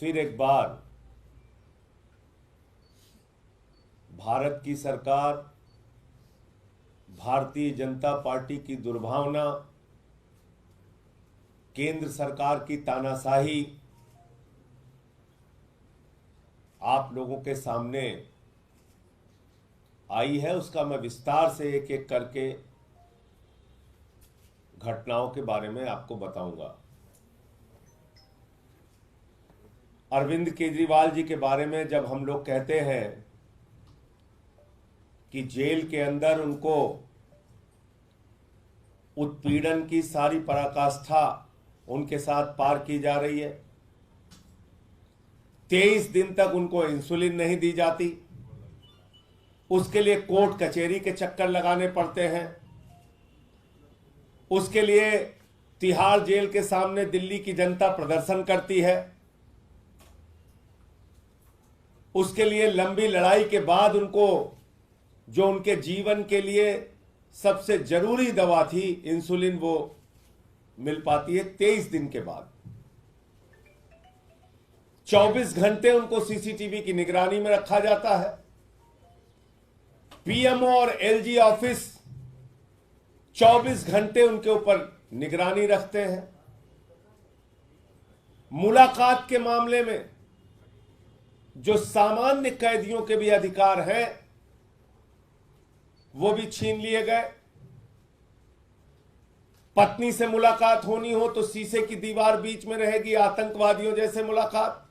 फिर एक बार भारत की सरकार, भारतीय जनता पार्टी की दुर्भावना, केंद्र सरकार की तानाशाही आप लोगों के सामने आई है। उसका मैं विस्तार से एक एक करके घटनाओं के बारे में आपको बताऊंगा। अरविंद केजरीवाल जी के बारे में जब हम लोग कहते हैं कि जेल के अंदर उनको उत्पीड़न की सारी पराकाष्ठा उनके साथ पार की जा रही है, 23 दिन तक उनको इंसुलिन नहीं दी जाती, उसके लिए कोर्ट कचहरी के चक्कर लगाने पड़ते हैं, उसके लिए तिहाड़ जेल के सामने दिल्ली की जनता प्रदर्शन करती है, उसके लिए लंबी लड़ाई के बाद उनको जो उनके जीवन के लिए सबसे जरूरी दवा थी इंसुलिन, वो मिल पाती है 23 दिन के बाद। 24 घंटे उनको सीसीटीवी की निगरानी में रखा जाता है। पीएमओ और एलजी ऑफिस 24 घंटे उनके ऊपर निगरानी रखते हैं। मुलाकात के मामले में जो सामान्य कैदियों के भी अधिकार हैं वो भी छीन लिए गए। पत्नी से मुलाकात होनी हो तो शीशे की दीवार बीच में रहेगी, आतंकवादियों जैसे मुलाकात।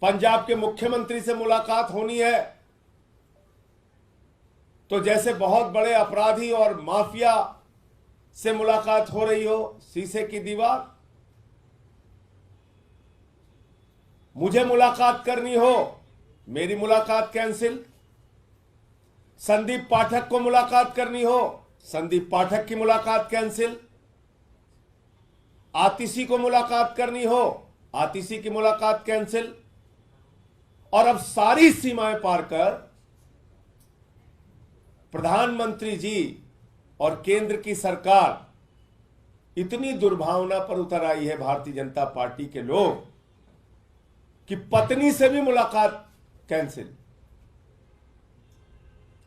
पंजाब के मुख्यमंत्री से मुलाकात होनी है तो जैसे बहुत बड़े अपराधी और माफिया से मुलाकात हो रही हो, शीशे की दीवार। मुझे मुलाकात करनी हो, मेरी मुलाकात कैंसिल। संदीप पाठक को मुलाकात करनी हो, संदीप पाठक की मुलाकात कैंसिल। आतिशी को मुलाकात करनी हो, आतिशी की मुलाकात कैंसिल। और अब सारी सीमाएं पार कर प्रधानमंत्री जी और केंद्र की सरकार इतनी दुर्भावना पर उतर आई है भारतीय जनता पार्टी के लोग कि पत्नी से भी मुलाकात कैंसिल।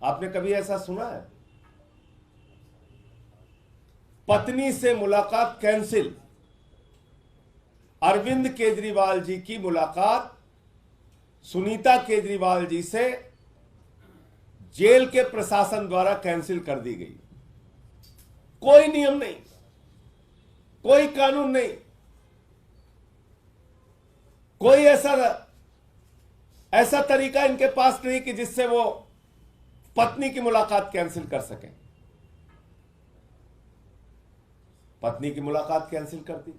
आपने कभी ऐसा सुना है? पत्नी से मुलाकात कैंसिल। अरविंद केजरीवाल जी की मुलाकात सुनीता केजरीवाल जी से जेल के प्रशासन द्वारा कैंसिल कर दी गई। कोई नियम नहीं, कोई कानून नहीं, कोई ऐसा तरीका इनके पास नहीं कि जिससे वो पत्नी की मुलाकात कैंसिल कर सकें। पत्नी की मुलाकात कैंसिल कर दी।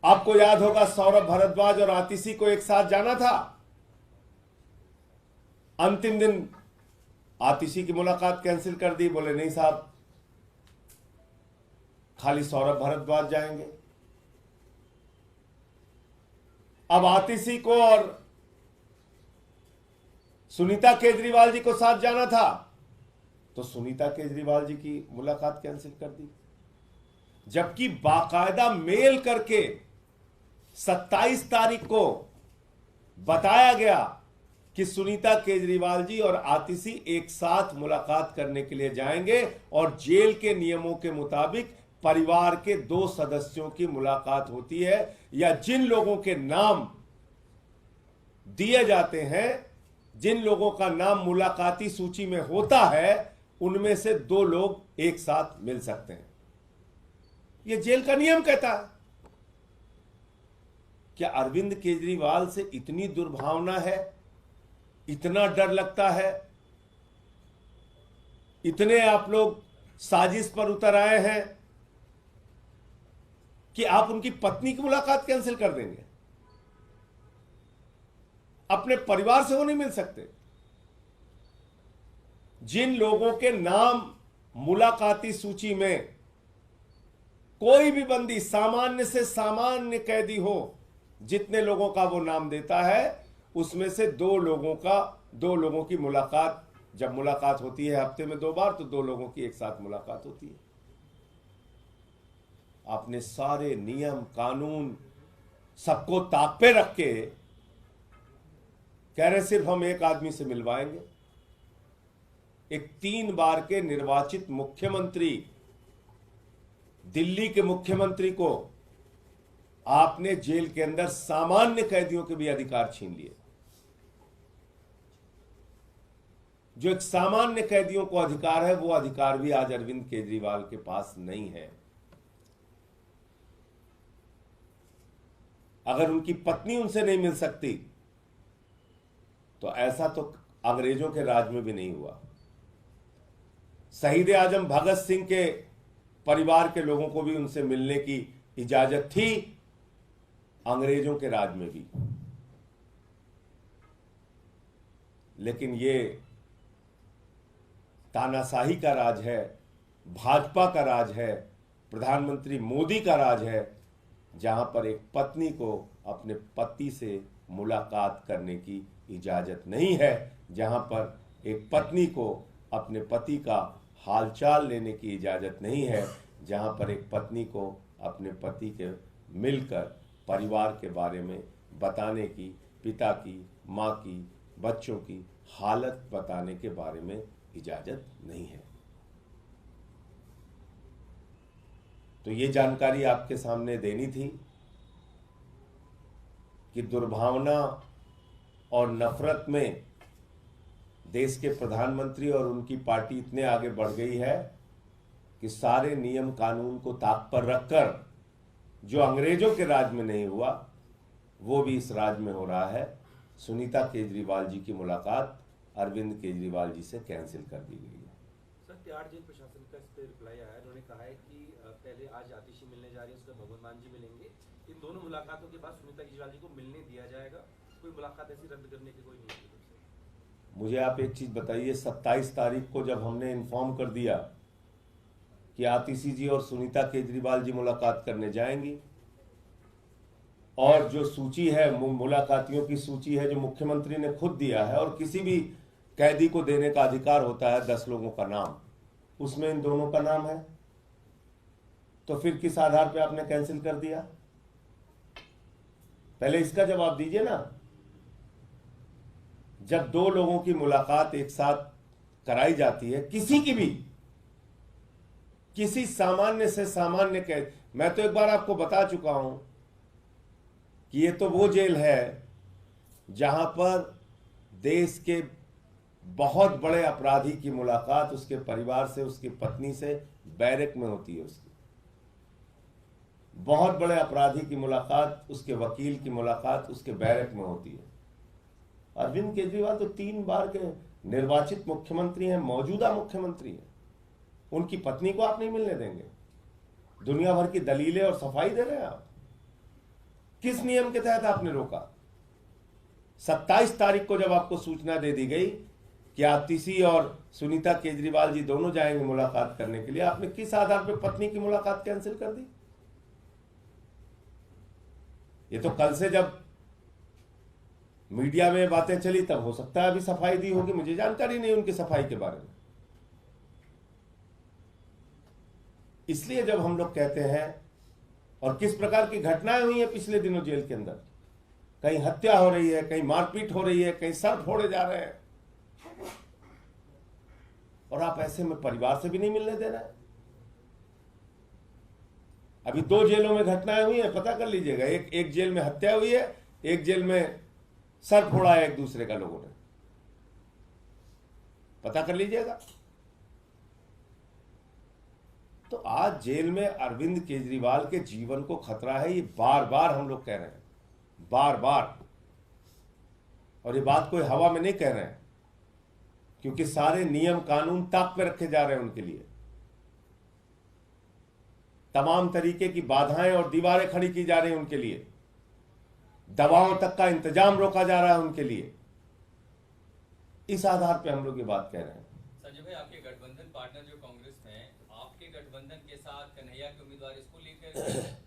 आपको याद होगा सौरभ भारद्वाज और आतिशी को एक साथ जाना था। अंतिम दिन आतिशी की मुलाकात कैंसिल कर दी, बोले नहीं साहब, खाली सौरभ भारद्वाज जाएंगे। अब आतिशी को और सुनीता केजरीवाल जी को साथ जाना था तो सुनीता केजरीवाल जी की मुलाकात कैंसिल कर दी, जबकि बाकायदा मेल करके 27 तारीख को बताया गया कि सुनीता केजरीवाल जी और आतिशी एक साथ मुलाकात करने के लिए जाएंगे और जेल के नियमों के मुताबिक परिवार के 2 सदस्यों की मुलाकात होती है, या जिन लोगों के नाम दिए जाते हैं, जिन लोगों का नाम मुलाकाती सूची में होता है, उनमें से 2 लोग एक साथ मिल सकते हैं। यह जेल का नियम कहता है। क्या अरविंद केजरीवाल से इतनी दुर्भावना है, इतना डर लगता है, इतने आप लोग साजिश पर उतर आए हैं कि आप उनकी पत्नी की मुलाकात कैंसिल कर देंगे? अपने परिवार से वो नहीं मिल सकते? जिन लोगों के नाम मुलाकाती सूची में कोई भी बंदी, सामान्य से सामान्य कैदी हो, जितने लोगों का वो नाम देता है, उसमें से 2 लोगों की मुलाकात, जब मुलाकात होती है हफ्ते में 2 बार, तो 2 लोगों की एक साथ मुलाकात होती है। आपने सारे नियम कानून सबको ताक पे रख के कह रहे सिर्फ हम एक आदमी से मिलवाएंगे। एक 3 बार के निर्वाचित मुख्यमंत्री, दिल्ली के मुख्यमंत्री को आपने जेल के अंदर सामान्य कैदियों के भी अधिकार छीन लिए। जो एक सामान्य कैदियों को अधिकार है, वो अधिकार भी आज अरविंद केजरीवाल के पास नहीं है। अगर उनकी पत्नी उनसे नहीं मिल सकती तो ऐसा तो अंग्रेजों के राज में भी नहीं हुआ। शहीद आजम भगत सिंह के परिवार के लोगों को भी उनसे मिलने की इजाजत थी, अंग्रेजों के राज में भी। लेकिन ये तानाशाही का राज है, भाजपा का राज है, प्रधानमंत्री मोदी का राज है, जहां पर एक पत्नी को अपने पति से मुलाकात करने की इजाजत नहीं है, जहां पर एक पत्नी को अपने पति का हालचाल लेने की इजाजत नहीं है, जहां पर एक पत्नी को अपने पति के मिलकर परिवार के बारे में बताने की, पिता की, मां की, बच्चों की हालत बताने के बारे में इजाजत नहीं है। तो ये जानकारी आपके सामने देनी थी कि दुर्भावना और नफरत में देश के प्रधानमंत्री और उनकी पार्टी इतने आगे बढ़ गई है कि सारे नियम कानून को ताक पर रखकर जो अंग्रेजों के राज में नहीं हुआ वो भी इस राज में हो रहा है। सुनीता केजरीवाल जी की मुलाकात अरविंद केजरीवाल जी से कैंसिल कर दी गई है। सर, तिहाड़ जेल प्रशासन का इस पे रिप्लाई आया है। उन्होंने कहा है कि पहले आज आतिशी मिलने जा रही है, उसके बाद भगवंत मान जी मिलेंगे। इन दोनों मुलाकातों के बाद सुनीता केजरीवाल जी को मिलने दिया जाएगा। कोई मुलाकात ऐसी रद्द करने की कोई नहीं है। मुझे आप एक चीज बताइए, 27 तारीख को जब हमने इन्फॉर्म कर दिया कि आतिशी जी और सुनीता केजरीवाल जी मुलाकात करने जाएंगी, और जो सूची है, मुलाकातियों की सूची है जो मुख्यमंत्री ने खुद दिया है, और किसी भी कैदी को देने का अधिकार होता है 10 लोगों का नाम, उसमें इन दोनों का नाम है, तो फिर किस आधार पे आपने कैंसिल कर दिया? पहले इसका जवाब दीजिए ना। जब 2 लोगों की मुलाकात एक साथ कराई जाती है, किसी की भी, किसी सामान्य से सामान्य कैद, मैं तो एक बार आपको बता चुका हूं कि ये तो वो जेल है जहां पर देश के बहुत बड़े अपराधी की मुलाकात उसके परिवार से, उसकी पत्नी से बैरक में होती है। उसकी बहुत बड़े अपराधी की मुलाकात, उसके वकील की मुलाकात उसके बैरक में होती है। अरविंद केजरीवाल तो 3 बार के निर्वाचित मुख्यमंत्री हैं, मौजूदा मुख्यमंत्री हैं, उनकी पत्नी को आप नहीं मिलने देंगे? दुनिया भर की दलीलें और सफाई दे रहे हैं आप। किस नियम के तहत आपने रोका? 27 तारीख को जब आपको सूचना दे दी गई कि आतिशी और सुनीता केजरीवाल जी दोनों जाएंगे मुलाकात करने के लिए, आपने किस आधार पर पत्नी की मुलाकात कैंसिल कर दी? ये तो कल से जब मीडिया में बातें चली तब हो सकता है अभी सफाई दी होगी, मुझे जानकारी नहीं उनकी सफाई के बारे में। इसलिए जब हम लोग कहते हैं, और किस प्रकार की घटनाएं हुई हैं पिछले दिनों जेल के अंदर, कहीं हत्या हो रही है, कहीं मारपीट हो रही है, कहीं सर फोड़े जा रहे हैं, और आप ऐसे में परिवार से भी नहीं मिलने दे रहे हैं। अभी 2 जेलों में घटनाएं हुई हैं, पता कर लीजिएगा। एक जेल में हत्या हुई है, एक जेल में सर फोड़ा है एक दूसरे का, लोगों ने, पता कर लीजिएगा। तो आज जेल में अरविंद केजरीवाल के जीवन को खतरा है, ये बार बार हम लोग कह रहे हैं, बार बार। और ये बात कोई हवा में नहीं कह रहे हैं, क्योंकि सारे नियम कानून ताक पे रखे जा रहे हैं उनके लिए। तमाम तरीके की बाधाएं और दीवारें खड़ी की जा रही हैं उनके लिए, दवाओं तक का इंतजाम रोका जा रहा है उनके लिए। इस आधार पे हम लोग ये बात कह रहे हैं। संजय भाई, आपके गठबंधन पार्टनर जो कांग्रेस में, आपके गठबंधन के साथ कन्हैया के उम्मीदवार, इसको लेकर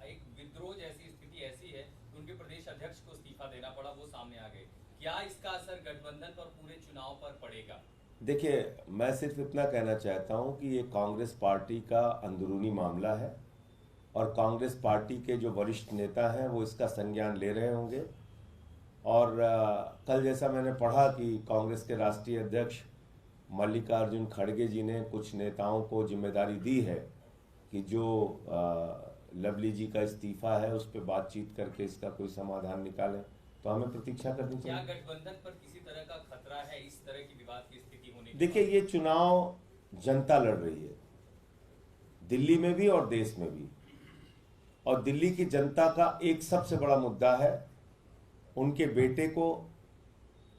एक विद्रोह जैसी स्थिति ऐसी है कि उनके प्रदेश अध्यक्ष को इस्तीफा देना पड़ा, वो सामने आ गए। क्या इसका असर गठबंधन पर, पूरे चुनाव पर पड़ेगा? देखिए, मैं सिर्फ इतना कहना चाहता हूं कि ये कांग्रेस पार्टी का अंदरूनी मामला है। और कांग्रेस पार्टी के जो वरिष्ठ नेता हैं वो इसका संज्ञान ले रहे होंगे। और कल जैसा मैंने पढ़ा कि कांग्रेस के राष्ट्रीय अध्यक्ष मल्लिकार्जुन खड़गे जी ने कुछ नेताओं को जिम्मेदारी दी है कि जो लवली जी का इस्तीफा है उस पर बातचीत करके इसका कोई समाधान निकालें। तो हमें प्रतीक्षा करनी क्या चाहिए। गठबंधन पर किसी तरह का खतरा है इस तरह की विवाद की स्थिति होने के देखिए, ये चुनाव जनता लड़ रही है, दिल्ली में भी और देश में भी। और दिल्ली की जनता का एक सबसे बड़ा मुद्दा है उनके बेटे को,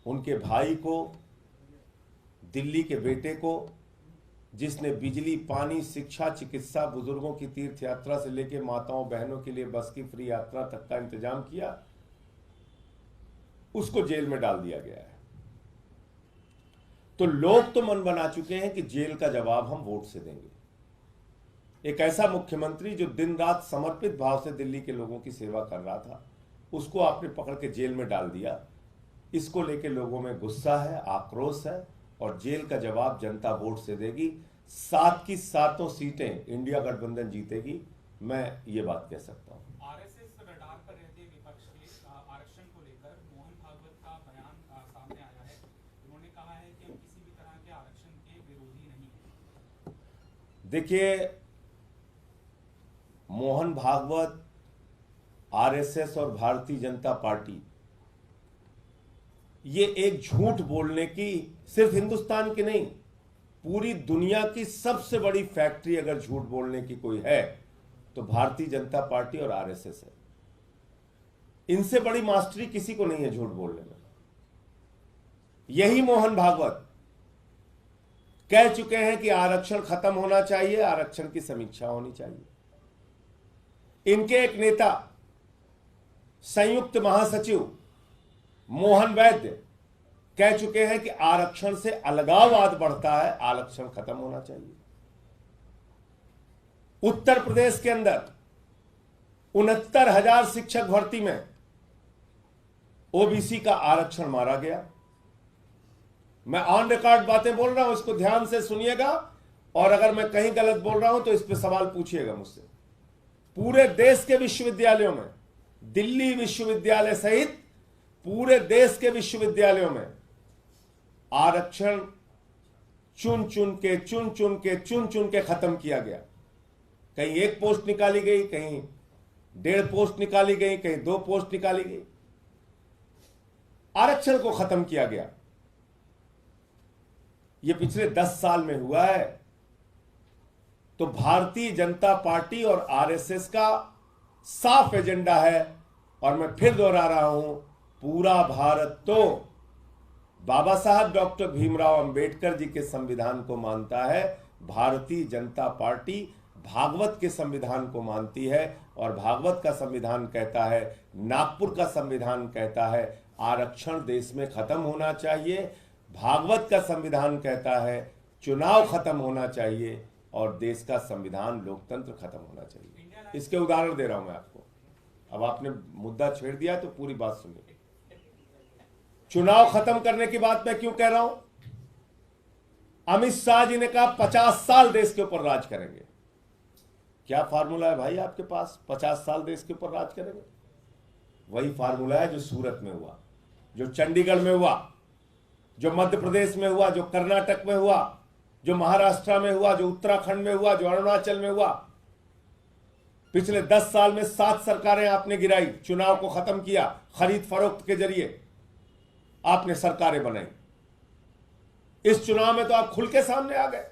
उनके भाई को, दिल्ली के बेटे को, जिसने बिजली, पानी, शिक्षा, चिकित्सा, बुजुर्गों की तीर्थ यात्रा से लेकर माताओं बहनों के लिए बस की फ्री यात्रा तक का इंतजाम किया, उसको जेल में डाल दिया गया है। तो लोग तो मन बना चुके हैं कि जेल का जवाब हम वोट से देंगे। एक ऐसा मुख्यमंत्री जो दिन रात समर्पित भाव से दिल्ली के लोगों की सेवा कर रहा था, उसको आपने पकड़ के जेल में डाल दिया। इसको लेके लोगों में गुस्सा है, आक्रोश है, और जेल का जवाब जनता वोट से देगी। 7 की 7 सीटें इंडिया गठबंधन जीतेगी, मैं ये बात कह सकता हूं। आरएसएस रडार पर रहते विपक्ष के आरक्षण को लेकर मोहन भागवत का बयान सामने आया है। उन्होंने कहा है कि हम किसी भी तरह के आरक्षण के विरोधी नहीं हैं। देखिए, मोहन भागवत, आरएसएस और भारतीय जनता पार्टी, ये एक झूठ बोलने की, सिर्फ हिंदुस्तान की नहीं, पूरी दुनिया की सबसे बड़ी फैक्ट्री अगर झूठ बोलने की कोई है तो भारतीय जनता पार्टी और आरएसएस है। इनसे बड़ी मास्टरी किसी को नहीं है झूठ बोलने में। यही मोहन भागवत कह चुके हैं कि आरक्षण खत्म होना चाहिए, आरक्षण की समीक्षा होनी चाहिए। इनके एक नेता, संयुक्त महासचिव मोहन वैद्य, कह चुके हैं कि आरक्षण से अलगाववाद बढ़ता है, आरक्षण खत्म होना चाहिए। उत्तर प्रदेश के अंदर 69,000 शिक्षक भर्ती में ओबीसी का आरक्षण मारा गया। मैं ऑन रिकॉर्ड बातें बोल रहा हूं, इसको ध्यान से सुनिएगा, और अगर मैं कहीं गलत बोल रहा हूं तो इस पे सवाल पूछिएगा मुझसे। पूरे देश के विश्वविद्यालयों में, दिल्ली विश्वविद्यालय सहित पूरे देश के विश्वविद्यालयों में आरक्षण चुन चुन के खत्म किया गया। कहीं 1 पोस्ट निकाली गई, कहीं 1.5 पोस्ट निकाली गई, कहीं 2 पोस्ट निकाली गई। आरक्षण को खत्म किया गया। यह पिछले 10 साल में हुआ है। तो भारतीय जनता पार्टी और आरएसएस का साफ एजेंडा है, और मैं फिर दोहरा रहा हूं, पूरा भारत तो बाबा साहब डॉक्टर भीमराव अंबेडकर जी के संविधान को मानता है। भारतीय जनता पार्टी भागवत के संविधान को मानती है, और भागवत का संविधान कहता है, नागपुर का संविधान कहता है आरक्षण देश में खत्म होना चाहिए। भागवत का संविधान कहता है चुनाव खत्म होना चाहिए, और देश का संविधान, लोकतंत्र खत्म होना चाहिए। इसके उदाहरण दे रहा हूं मैं आपको। अब आपने मुद्दा छेड़ दिया तो पूरी बात सुनिए। चुनाव खत्म करने की बात मैं क्यों कह रहा हूं? अमित शाह जी ने कहा 50 साल देश के ऊपर राज करेंगे। क्या फार्मूला है भाई आपके पास? 50 साल देश के ऊपर राज करेंगे? वही फार्मूला है जो सूरत में हुआ, जो चंडीगढ़ में हुआ, जो मध्य प्रदेश में हुआ, जो कर्नाटक में हुआ, जो महाराष्ट्र में हुआ, जो उत्तराखंड में हुआ, जो अरुणाचल में हुआ। पिछले 10 साल में 7 सरकारें आपने गिराई, चुनाव को खत्म किया, खरीद फरोख्त के जरिए आपने सरकारें बनाई। इस चुनाव में तो आप खुल के सामने आ गए।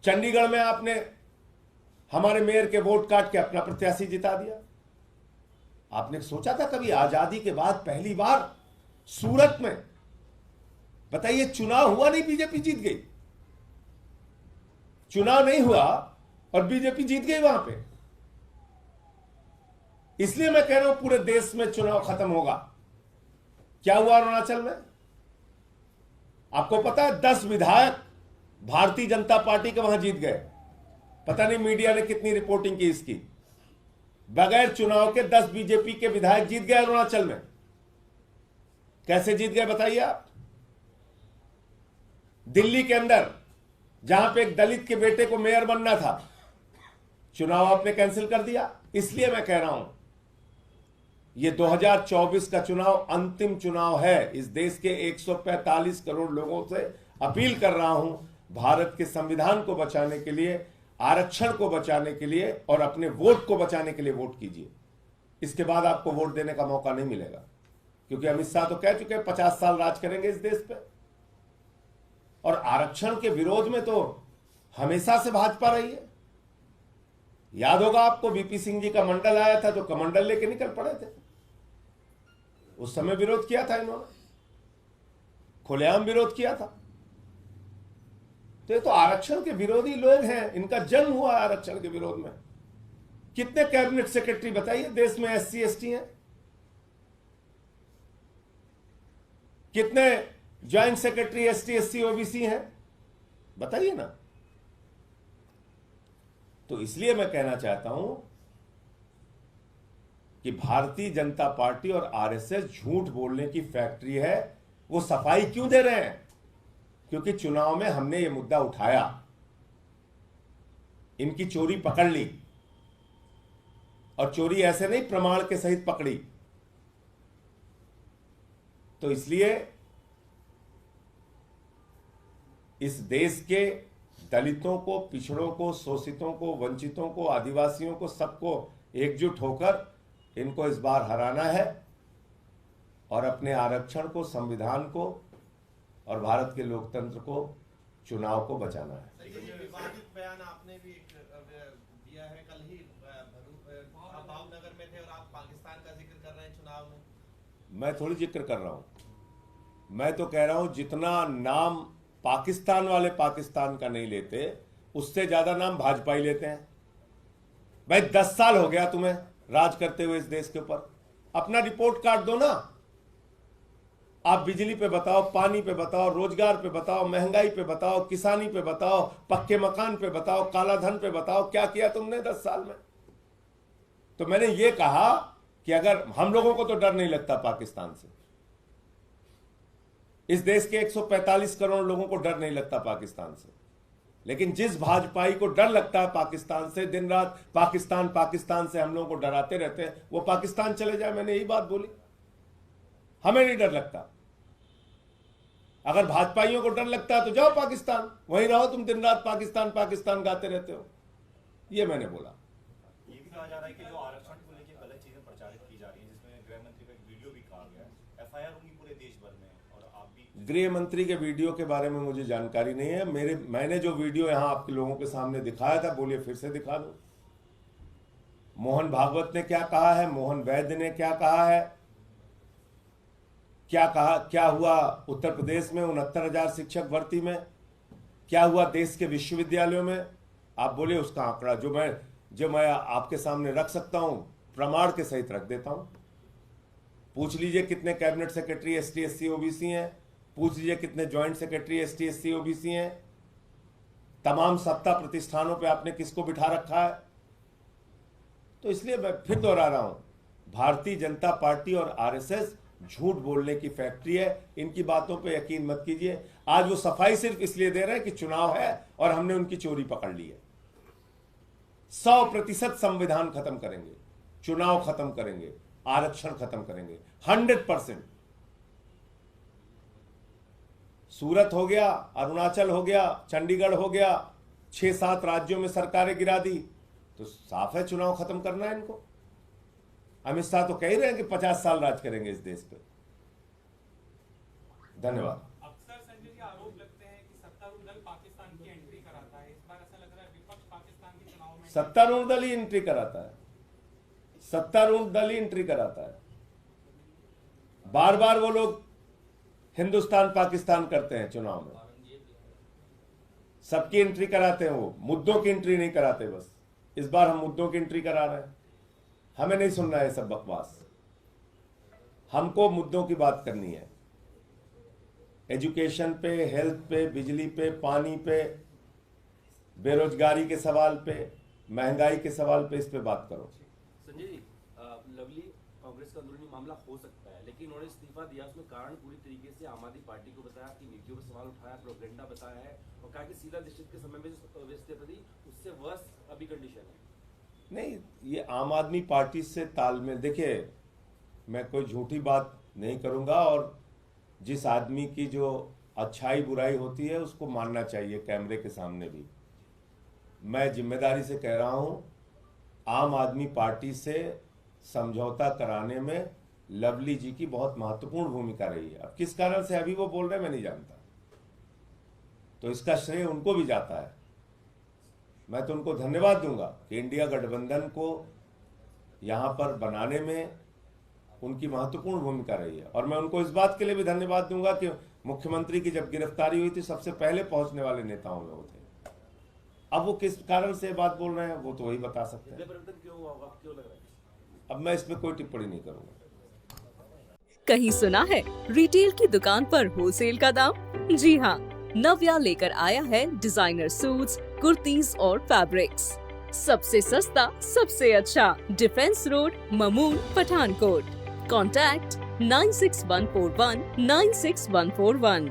चंडीगढ़ में आपने हमारे मेयर के वोट काट के अपना प्रत्याशी जिता दिया। आपने सोचा था कभी आजादी के बाद पहली बार सूरत में, बताइए, चुनाव हुआ नहीं, बीजेपी जीत गई। चुनाव नहीं हुआ और बीजेपी जीत गई वहां पे। इसलिए मैं कह रहा हूं पूरे देश में चुनाव खत्म होगा। क्या हुआ अरुणाचल में? आपको पता है 10 विधायक भारतीय जनता पार्टी के वहां जीत गए। पता नहीं मीडिया ने कितनी रिपोर्टिंग की इसकी। बगैर चुनाव के 10 बीजेपी के विधायक जीत गए अरुणाचल में। कैसे जीत गए बताइए आप? दिल्ली के अंदर जहां पे एक दलित के बेटे को मेयर बनना था, चुनाव आपने कैंसिल कर दिया। इसलिए मैं कह रहा हूं ये 2024 का चुनाव अंतिम चुनाव है। इस देश के 145 करोड़ लोगों से अपील कर रहा हूं, भारत के संविधान को बचाने के लिए, आरक्षण को बचाने के लिए और अपने वोट को बचाने के लिए वोट कीजिए। इसके बाद आपको वोट देने का मौका नहीं मिलेगा, क्योंकि अमित शाह तो कह चुके हैं 50 साल राज करेंगे इस देश पे। और आरक्षण के विरोध में तो हमेशा से भाजपा रही है। याद होगा आपको, वीपी सिंह जी का मंडल आया था तो कमंडल लेके निकल पड़े थे। उस समय विरोध किया था इन्होंने, खुलेआम विरोध किया था। तो ये तो आरक्षण के विरोधी लोग हैं, इनका जन्म हुआ है आरक्षण के विरोध में। कितने कैबिनेट सेक्रेटरी बताइए देश में SC ST हैं? कितने joint secretary ST SC OBC हैं? बताइए ना। तो इसलिए मैं कहना चाहता हूं कि भारतीय जनता पार्टी और RSS झूठ बोलने की फैक्ट्री है। वो सफाई क्यों दे रहे हैं? क्योंकि चुनाव में हमने ये मुद्दा उठाया, इनकी चोरी पकड़ ली, और चोरी ऐसे नहीं प्रमाण के सहित पकड़ी। तो इसलिए इस देश के दलितों को, पिछड़ों को, शोषितों को, वंचितों को, आदिवासियों को, सबको एकजुट होकर इनको इस बार हराना है और अपने आरक्षण को, संविधान को और भारत के लोकतंत्र को, चुनाव को बचाना है। ये विवादित बयान आपने भी दिया है कल ही, आप भावनगर में थे और आप पाकिस्तान का जिक्र कर रहे हैं चुनाव में। मैं थोड़ी जिक्र कर रहा हूं, मैं तो कह रहा हूं जितना नाम पाकिस्तान वाले पाकिस्तान का नहीं लेते, उससे ज्यादा नाम भाजपा ही लेते हैं। भाई 10 साल हो गया तुम्हें राज करते हुए इस देश के ऊपर, अपना रिपोर्ट कार्ड दो ना। आप बिजली पे बताओ, पानी पे बताओ, रोजगार पे बताओ, महंगाई पे बताओ, किसानी पे बताओ, पक्के मकान पे बताओ, काला धन पे बताओ, क्या किया तुमने 10 साल में। तो मैंने ये कहा कि अगर हम लोगों को तो डर नहीं लगता पाकिस्तान से, इस देश के 145 करोड़ लोगों को डर नहीं लगता पाकिस्तान से, लेकिन जिस भाजपाई को डर लगता है पाकिस्तान से, दिन रात पाकिस्तान पाकिस्तान से हम लोगों को डराते रहते हैं, वो पाकिस्तान चले जाए। मैंने यही बात बोली, हमें नहीं डर लगता। अगर भाजपाइयों को डर लगता है तो जाओ पाकिस्तान, वहीं रहो तुम, दिन रात पाकिस्तान पाकिस्तान गाते रहते हो। ये मैंने बोला। ये भी कहा जा रहा है कि जो आरक्षण को लेकर गलत चीजें प्रचारित की जा रही हैं, जिसमें गृह मंत्री का एक वीडियो भी कहा गया है, FIR होंगी पूरे देश भर में, और आप भी। गृह मंत्री के वीडियो के बारे में मुझे जानकारी नहीं है। मैंने जो वीडियो यहां आपके लोगों के सामने दिखाया था, बोलिए फिर से दिखा दो। मोहन भागवत ने क्या कहा है, मोहन वैद्य ने क्या कहा है, क्या कहा, क्या हुआ उत्तर प्रदेश में 69,000 शिक्षक भर्ती में, क्या हुआ देश के विश्वविद्यालयों में। आप बोलिए उसका आंकड़ा जो मैं आपके सामने रख सकता हूं, प्रमाण के सहित रख देता हूं। पूछ लीजिए कितने cabinet secretary ST SC OBC हैं, पूछ लीजिए कितने joint secretary ST SC OBC हैं, तमाम सत्ता प्रतिष्ठानों पे आपने किसको बिठा रखा है। तो इसलिए मैं फिर दोहरा रहा हूं, भारतीय जनता पार्टी और RSS झूठ बोलने की फैक्ट्री है। इनकी बातों पे यकीन मत कीजिए। आज वो सफाई सिर्फ इसलिए दे रहे हैं कि चुनाव है और हमने उनकी चोरी पकड़ ली है। 100% संविधान खत्म करेंगे, चुनाव खत्म करेंगे, आरक्षण खत्म करेंगे, 100%। सूरत हो गया, अरुणाचल हो गया, चंडीगढ़ हो गया, 6-7 राज्यों में सरकारें गिरा दी, तो साफ है चुनाव खत्म करना है इनको। अमित शाह तो कह ही रहे हैं कि 50 साल राज करेंगे इस देश पे। धन्यवाद। अक्सर संजय जी आरोप लगते हैं कि सत्तारूढ़ दल पाकिस्तान की एंट्री कराता है, इस बार ऐसा लग रहा है विपक्ष पाकिस्तान के चुनाव में सत्तारूढ़ दल ही एंट्री कराता है, सत्तारूढ़ दल ही एंट्री कराता है। बार बार वो लोग हिंदुस्तान पाकिस्तान करते हैं चुनाव में, सबकी एंट्री कराते हैं, वो मुद्दों की एंट्री नहीं कराते। बस इस बार हम मुद्दों की एंट्री करा रहे हैं। हमें नहीं सुनना है सब बकवास, हमको मुद्दों की बात करनी है। एजुकेशन पे, हेल्थ पे, बिजली पे, पानी पे, बेरोजगारी के सवाल पे, महंगाई के सवाल पे, इस पे बात करो। संजय जी, लवली कांग्रेस का अंदरूनी मामला हो सकता है, लेकिन उन्होंने इस्तीफा दिया, उसमें कारण पूरी तरीके से आम आदमी पार्टी को बताया, आपकी नीतियों पर सवाल उठाया, प्रोपेगेंडा बताया है और कहा कि सीधा निश्चित के समय में जो व्यवस्था थी उससे वर्ष अभी कंडीशन है। नहीं, ये आम आदमी पार्टी से तालमेल, देखिए मैं कोई झूठी बात नहीं करूंगा, और जिस आदमी की जो अच्छाई बुराई होती है उसको मानना चाहिए कैमरे के सामने भी। मैं जिम्मेदारी से कह रहा हूं, आम आदमी पार्टी से समझौता कराने में लवली जी की बहुत महत्वपूर्ण भूमिका रही है। अब किस कारण से अभी वो बोल रहे हैं मैं नहीं जानता, तो इसका श्रेय उनको भी जाता है। मैं तो उनको धन्यवाद दूंगा कि इंडिया गठबंधन को यहां पर बनाने में उनकी महत्वपूर्ण भूमिका रही है, और मैं उनको इस बात के लिए भी धन्यवाद दूंगा कि मुख्यमंत्री की जब गिरफ्तारी हुई थी सबसे पहले पहुंचने वाले नेताओं में वो थे। अब वो किस कारण से बात बोल रहे हैं वो तो वही बता सकते हैं। परिवर्तन क्यों हुआ होगा, क्यों लग रहा है? अब मैं इसमें कोई टिप्पणी नहीं करूंगा। कहीं सुना है रिटेल की दुकान पर होलसेल का दाम? जी हाँ, नव्या लेकर आया है डिजाइनर सूट्स, कुर्तीज और फैब्रिक्स। सबसे सस्ता, सबसे अच्छा, defence road, Mamun, Pathankot. Contact 96141 96141।